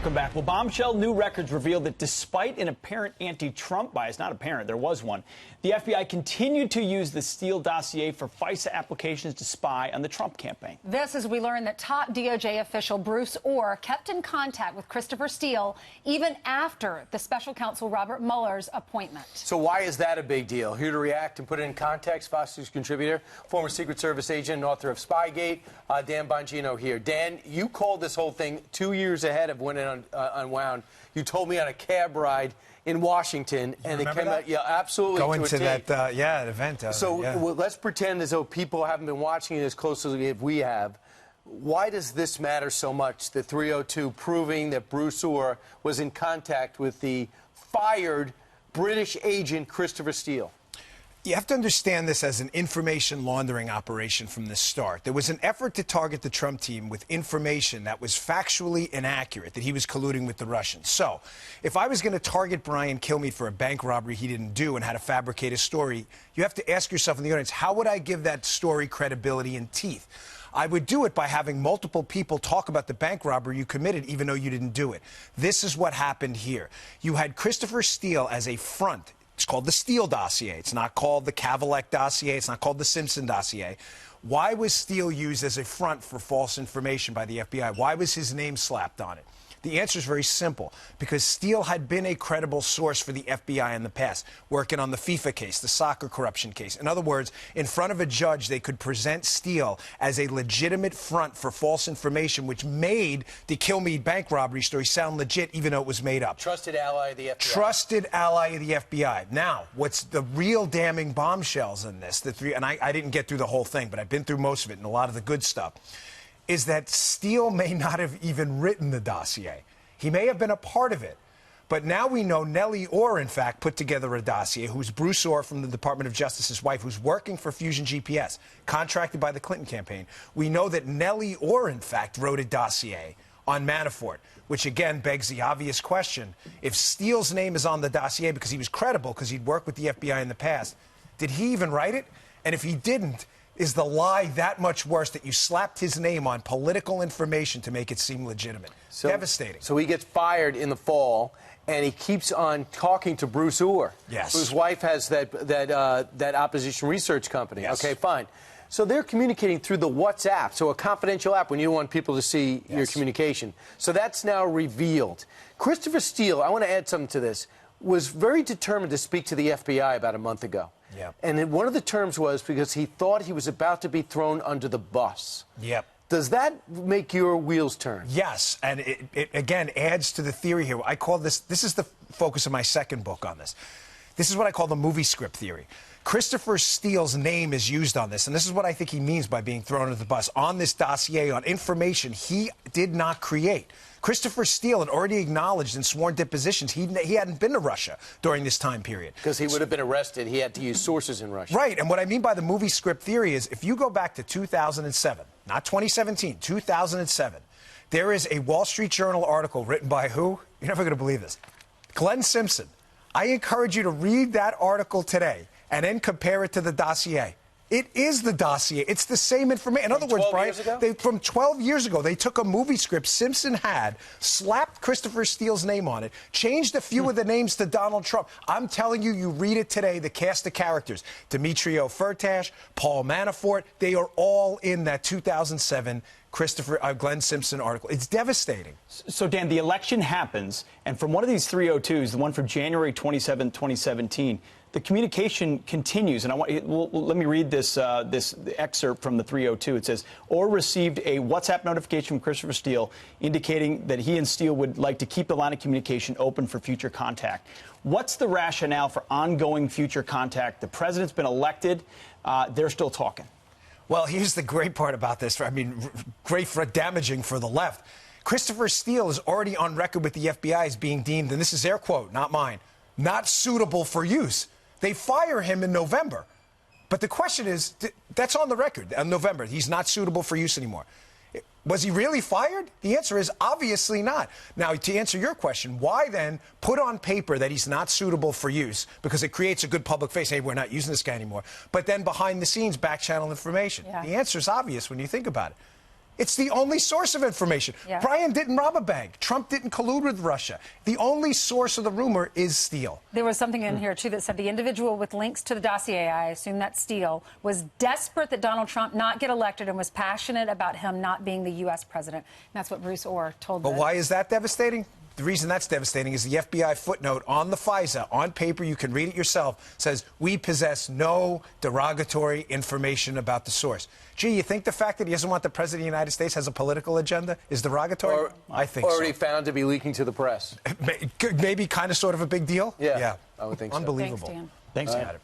Welcome back. Well, bombshell new records reveal that despite an apparent anti-Trump bias, not apparent, there was one, the FBI continued to use the Steele dossier for FISA applications to spy on the Trump campaign. This as we learn that top DOJ official Bruce Ohr kept in contact with Christopher Steele even after the special counsel Robert Mueller's appointment. So why is that a big deal? Here to react and put it in context, Fox News contributor, former Secret Service agent and author of Spygate, Dan Bongino here. Dan, you called this whole thing 2 years ahead of when it unwound. You told me on a cab ride in Washington, and it came out, yeah, absolutely. Going to that, event. Well, let's pretend as though people haven't been watching it as closely as we have. Why does this matter so much, the 302 proving that Bruce Ohr was in contact with the fired British agent Christopher Steele? You have to understand this as an information laundering operation from the start. There was an effort to target the Trump team with information that was factually inaccurate, that he was colluding with the Russians. So, if I was going to target Brian Kilmeade for a bank robbery he didn't do and had to fabricate a story, you have to ask yourself in the audience, how would I give that story credibility and teeth? I would do it by having multiple people talk about the bank robbery you committed even though you didn't do it. This is what happened here. You had Christopher Steele as a front. It's called the Steele dossier. It's not called the Kavalek dossier. It's not called the Simpson dossier. Why was Steele used as a front for false information by the FBI? Why was his name slapped on it? The answer is very simple, because Steele had been a credible source for the FBI in the past, working on the FIFA case, the soccer corruption case. In other words, in front of a judge, they could present Steele as a legitimate front for false information, which made the Kilmeade bank robbery story sound legit, even though it was made up. Trusted ally of the FBI. Trusted ally of the FBI. Now, what's the real damning bombshells in this, and I didn't get through the whole thing, but I've been through most of it and a lot of the good stuff, is that Steele may not have even written the dossier. He may have been a part of it. But now we know Nellie Ohr, in fact, put together a dossier, who's Bruce Ohr from the Department of Justice's wife, who's working for Fusion GPS, contracted by the Clinton campaign. We know that Nellie Ohr, in fact, wrote a dossier on Manafort, which again begs the obvious question. If Steele's name is on the dossier because he was credible, because he'd worked with the FBI in the past, did he even write it? And if he didn't, is the lie that much worse that you slapped his name on political information to make it seem legitimate? Devastating. So he gets fired in the fall, and he keeps on talking to Bruce Ohr, yes, whose wife has that opposition research company. Yes. Okay, fine. So they're communicating through the WhatsApp, so a confidential app when you don't want people to see your communication. So that's now revealed. Christopher Steele, I want to add something to this, was very determined to speak to the FBI about a month ago. Yep. And one of the terms was because he thought he was about to be thrown under the bus. Yep. Does that make your wheels turn? Yes, and it again adds to the theory here. I call this is the focus of my second book on this. This is what I call the movie script theory. Christopher Steele's name is used on this, and this is what I think he means by being thrown under the bus, on this dossier, on information he did not create. Christopher Steele had already acknowledged in sworn depositions he hadn't been to Russia during this time period. Because he would have been arrested. He had to use sources in Russia. Right, and what I mean by the movie script theory is if you go back to 2007, not 2017, 2007, there is a Wall Street Journal article written by who? You're never going to believe this. Glenn Simpson. I encourage you to read that article today and then compare it to the dossier. It is the dossier. It's the same information. In other words, Brian, from 12 years ago, they took a movie script Simpson had, slapped Christopher Steele's name on it, changed a few of the names to Donald Trump. I'm telling you, you read it today, the cast of characters, Demetrio Firtash, Paul Manafort, they are all in that 2007 Glenn Simpson article. It's devastating. So, Dan, the election happens, and from one of these 302s, the one from January 27, 2017, the communication continues. And let me read this excerpt from the 302. It says, Ohr received a WhatsApp notification from Christopher Steele indicating that he and Steele would like to keep the line of communication open for future contact. What's the rationale for ongoing future contact? The president's been elected. They're still talking. Well, here's the great part about this. I mean, great for damaging for the left. Christopher Steele is already on record with the FBI as being deemed, and this is their quote, not mine, not suitable for use. They fire him in November. But the question is, that's on the record, in November. He's not suitable for use anymore. Was he really fired? The answer is obviously not. Now, to answer your question, why then put on paper that he's not suitable for use? Because it creates a good public face. Hey, we're not using this guy anymore. But then behind the scenes, back channel information. Yeah. The answer is obvious when you think about it. It's the only source of information. Yeah. Brian didn't rob a bank. Trump didn't collude with Russia. The only source of the rumor is Steele. There was something in here, too, that said the individual with links to the dossier, I assume that's Steele, was desperate that Donald Trump not get elected and was passionate about him not being the U.S. president. And that's what Bruce Ohr told But why is that devastating? The reason that's devastating is the FBI footnote on the FISA, on paper, you can read it yourself, says we possess no derogatory information about the source. Gee, you think the fact that he doesn't want the President of the United States has a political agenda is derogatory? I think so. Already found to be leaking to the press. Maybe kind of sort of a big deal? Yeah, I would think so. Unbelievable. Thanks, Dan. Thanks, Dan.